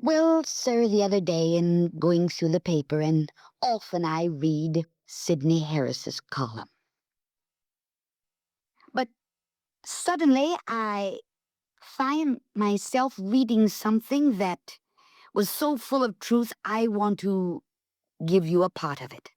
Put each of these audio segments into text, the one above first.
Well, sir, the other day in going through the paper, and often I read Sidney Harris's column. But suddenly I find myself reading something that was so full of truth, I want to give you a part of it.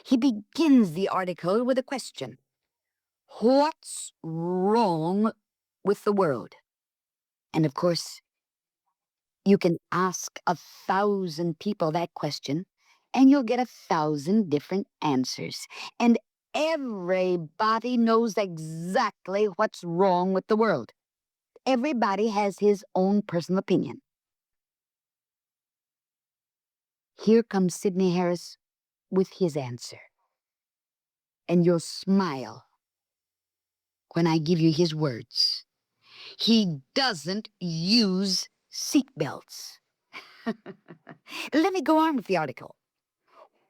He begins the article with a question. What's wrong with the world? And of course, you can ask 1,000 people that question, and you'll get 1,000 different answers. And everybody knows exactly what's wrong with the world. Everybody has his own personal opinion. Here comes Sidney Harris with his answer. And you'll smile when I give you his words. He doesn't use seatbelts. Let me go on with the article.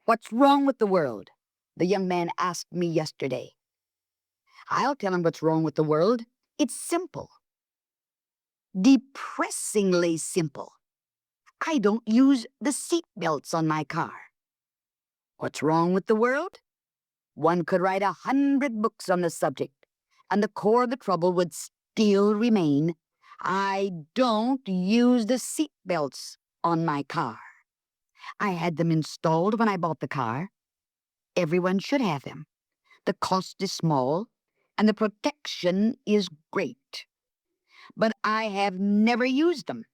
What's wrong with the world? The young man asked me yesterday. I'll tell him what's wrong with the world. It's simple. Depressingly simple. I don't use the seatbelts on my car. What's wrong with the world? One could write 100 books on the subject, and the core of the trouble would still remain. I don't use the seatbelts on my car. I had them installed when I bought the car. Everyone should have them. The cost is small, and the protection is great. But I have never used them,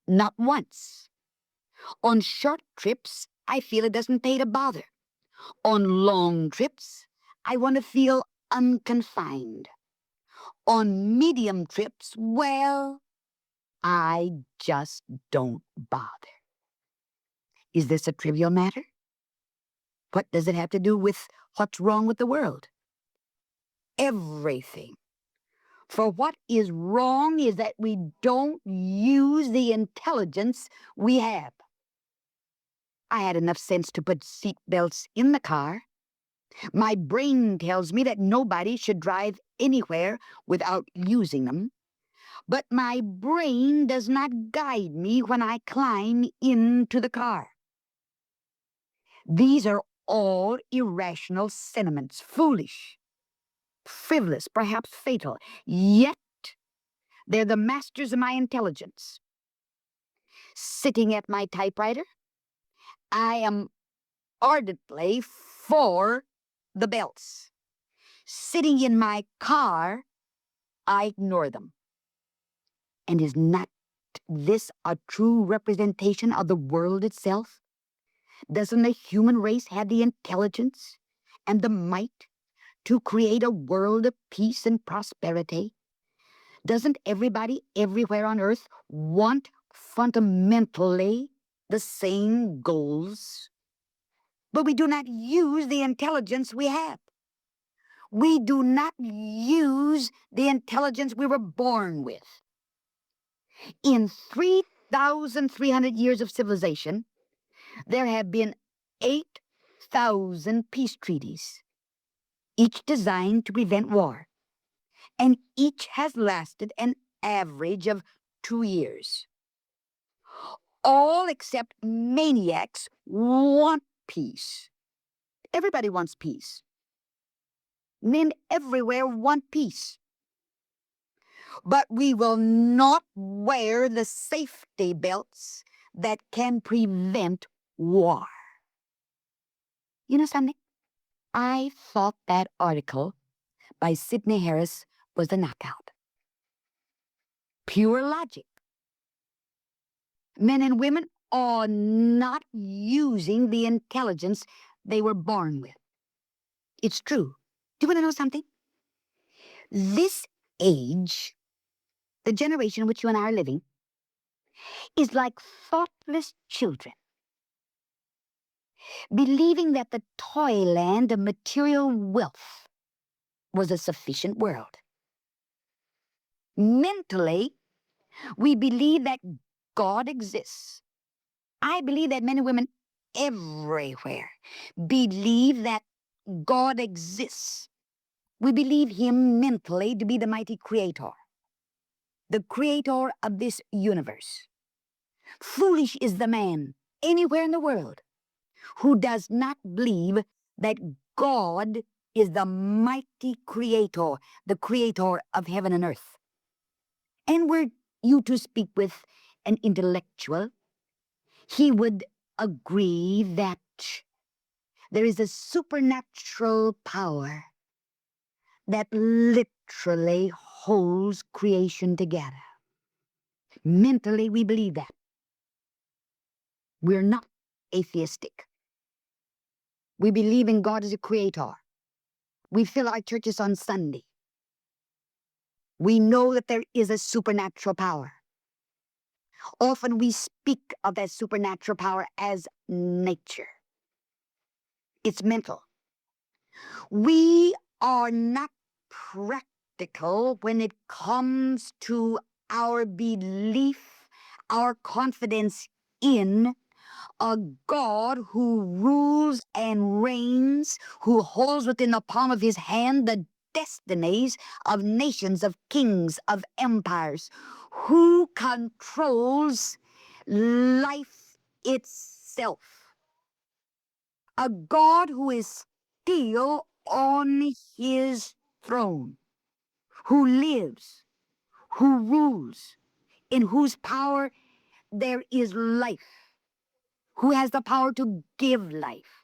not once. On short trips, I feel it doesn't pay to bother. On long trips, I want to feel unconfined. On medium trips, well, I just don't bother. Is this a trivial matter? What does it have to do with what's wrong with the world? Everything. For what is wrong is that we don't use the intelligence we have. I had enough sense to put seat belts in the car. My brain tells me that nobody should drive anywhere without using them. But my brain does not guide me when I climb into the car. These are all irrational sentiments, foolish, frivolous, perhaps fatal. Yet they're the masters of my intelligence. Sitting at my typewriter, I am ardently for the belts. Sitting in my car, I ignore them. And is not this a true representation of the world itself? Doesn't the human race have the intelligence and the might to create a world of peace and prosperity? Doesn't everybody everywhere on earth want fundamentally the same goals? But we do not use the intelligence we have. We do not use the intelligence we were born with. In 3,300 years of civilization, there have been 8,000 peace treaties, each designed to prevent war, and each has lasted an average of 2 years. All except maniacs want peace. Everybody wants peace. Men everywhere want peace. But we will not wear the safety belts that can prevent war. You know something? I thought that article by Sidney Harris was a knockout. Pure logic. Men and women are not using the intelligence they were born with. It's true. Do you want to know something? This age, the generation in which you and I are living, is like thoughtless children, believing that the toyland of material wealth was a sufficient world. Mentally, we believe that God exists. I believe that men and women everywhere believe that God exists. We believe him mentally to be the mighty creator, the creator of this universe. Foolish is the man anywhere in the world who does not believe that God is the mighty creator, the creator of heaven and earth. And were you to speak with an intellectual, he would agree that there is a supernatural power that literally holds creation together. Mentally, we believe that. We're not atheistic. We believe in God as a creator. We fill our churches on Sunday. We know that there is a supernatural power. Often we speak of that supernatural power as nature. It's mental. We are not practical when it comes to our belief, our confidence in a God who rules and reigns, who holds within the palm of his hand the destinies of nations, of kings, of empires, who controls life itself. A God who is still on his throne, who lives, who rules, in whose power there is life, who has the power to give life,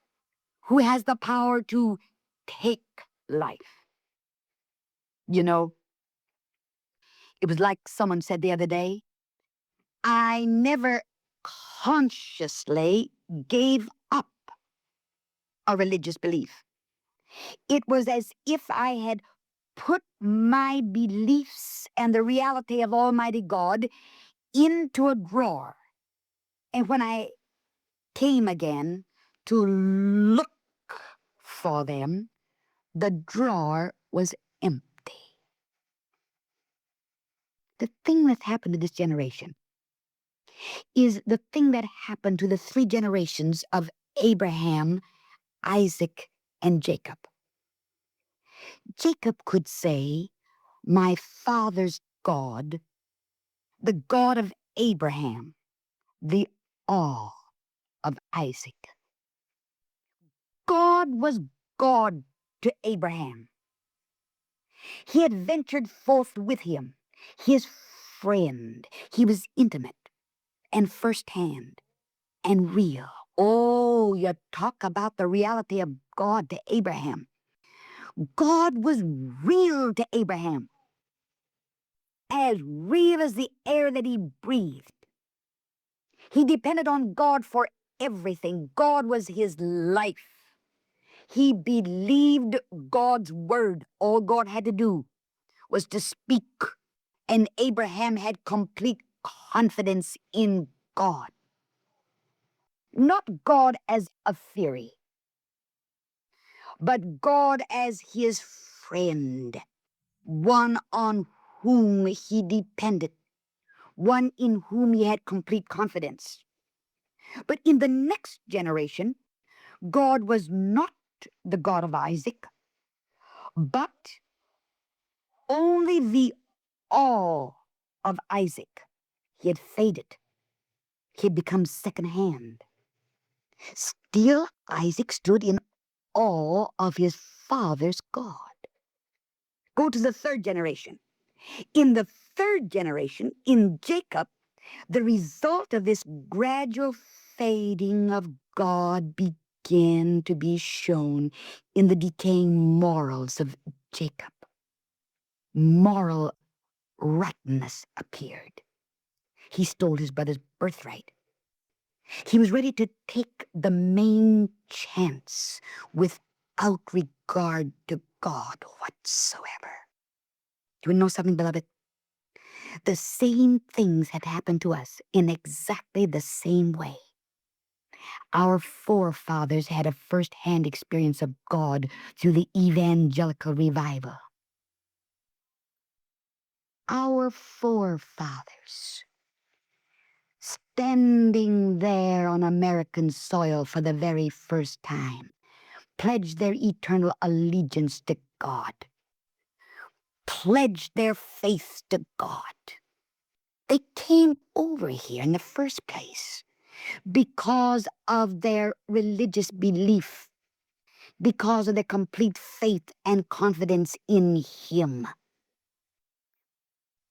who has the power to take life. You know, it was like someone said the other day, I never consciously gave up a religious belief. It was as if I had put my beliefs and the reality of Almighty God into a drawer. And when I came again to look for them, the drawer was empty. The thing that's happened to this generation is the thing that happened to the 3 generations of Abraham, Isaac, and Jacob. Jacob could say, my father's God, the God of Abraham, the awe of Isaac. God was God to Abraham. He had ventured forth with him, his friend. He was intimate and firsthand and real. Oh, you talk about the reality of God to Abraham. God was real to Abraham, as real as the air that he breathed. He depended on God for everything. God was his life. He believed God's word. All God had to do was to speak, and Abraham had complete confidence in God. Not God as a theory, but God as his friend, one on whom he depended, one in whom he had complete confidence. But in the next generation, God was not the God of Isaac, but only the awe of Isaac. He had faded. He had become secondhand. Still, Isaac stood in awe of his father's God. Go to the 3rd generation. In the 3rd generation, in Jacob, the result of this gradual fading of God began to be shown in the decaying morals of Jacob. Moral rottenness appeared. He stole his brother's birthright. He was ready to take the main chance without regard to God whatsoever. Do you know something, beloved? The same things have happened to us in exactly the same way. Our forefathers had a first-hand experience of God through the evangelical revival. Our forefathers, standing there on American soil for the very first time, pledged their eternal allegiance to God, pledged their faith to God. They came over here in the first place because of their religious belief, because of their complete faith and confidence in Him,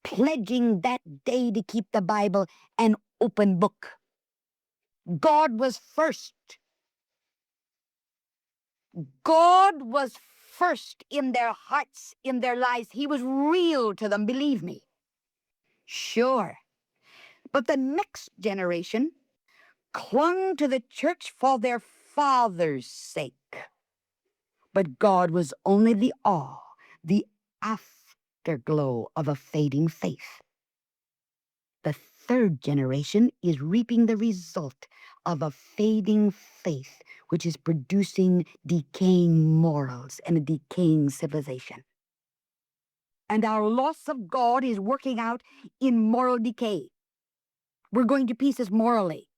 pledging that day to keep the Bible an open book. God was first. God was first in their hearts, in their lives. He was real to them, believe me. Sure. But the next generation clung to the church for their father's sake. But God was only the awe, the afterglow of a fading faith. The third generation is reaping the result of a fading faith, which is producing decaying morals and a decaying civilization. And our loss of God is working out in moral decay. We're going to pieces morally.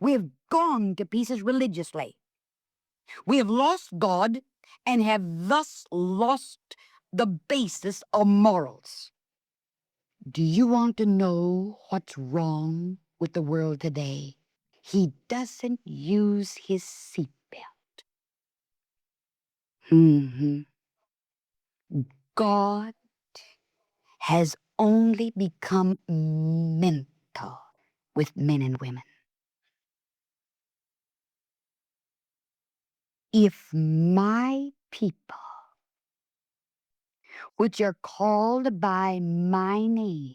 We have gone to pieces religiously. We have lost God and have thus lost the basis of morals. Do you want to know what's wrong with the world today? He doesn't use his seatbelt. God has only become mental with men and women. If my people, which are called by my name,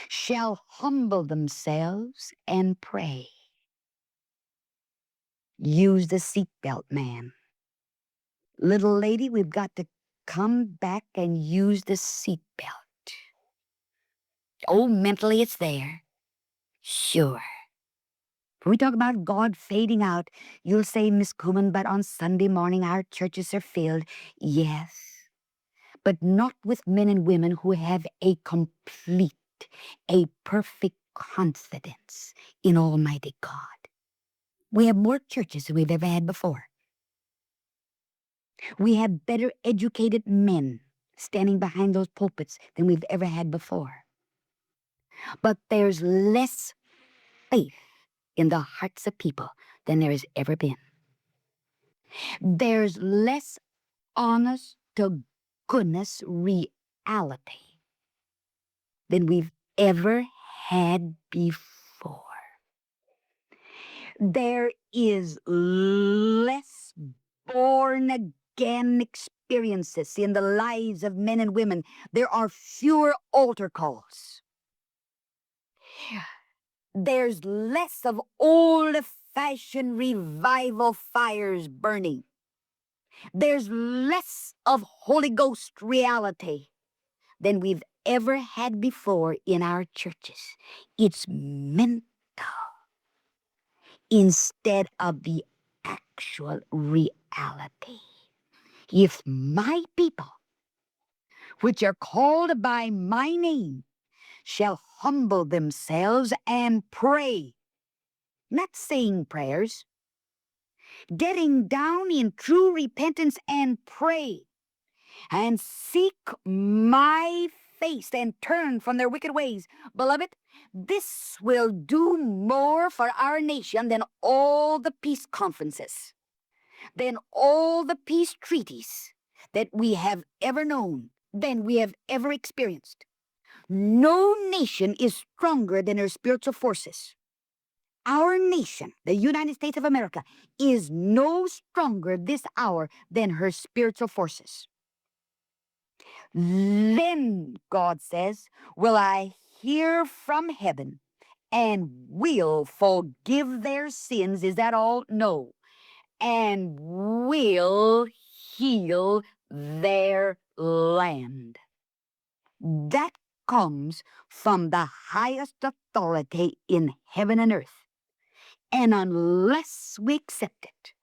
shall humble themselves and pray. Use the seatbelt, man. Little lady, we've got to come back and use the seatbelt. Oh, mentally it's there. Sure. When we talk about God fading out, you'll say, Miss Kuhlman, but on Sunday morning our churches are filled. Yes, but not with men and women who have a complete, a perfect confidence in Almighty God. We have more churches than we've ever had before. We have better educated men standing behind those pulpits than we've ever had before. But there's less faith in the hearts of people than there has ever been. There's less honest to goodness reality than we've ever had before. There is less born-again experiences in the lives of men and women. There are fewer altar calls. There's less of old-fashioned revival fires burning. There's less of Holy Ghost reality than we've ever had before in our churches. It's mental instead of the actual reality. If my people, which are called by my name, shall humble themselves and pray, not saying prayers, getting down in true repentance and pray, and seek my face and turn from their wicked ways. Beloved, this will do more for our nation than all the peace conferences, than all the peace treaties that we have ever known, than we have ever experienced. No nation is stronger than her spiritual forces. Our nation, the United States of America, is no stronger this hour than her spiritual forces. Then, God says, will I hear from heaven and will forgive their sins. Is that all? No. And will heal their land. That comes from the highest authority in heaven and earth. And unless we accept it,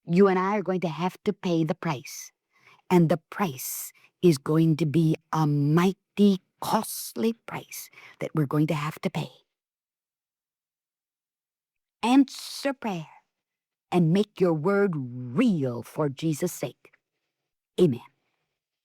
you and I are going to have to pay the price. And the price is going to be a mighty costly price that we're going to have to pay. Answer prayer and make your word real for Jesus' sake. Amen.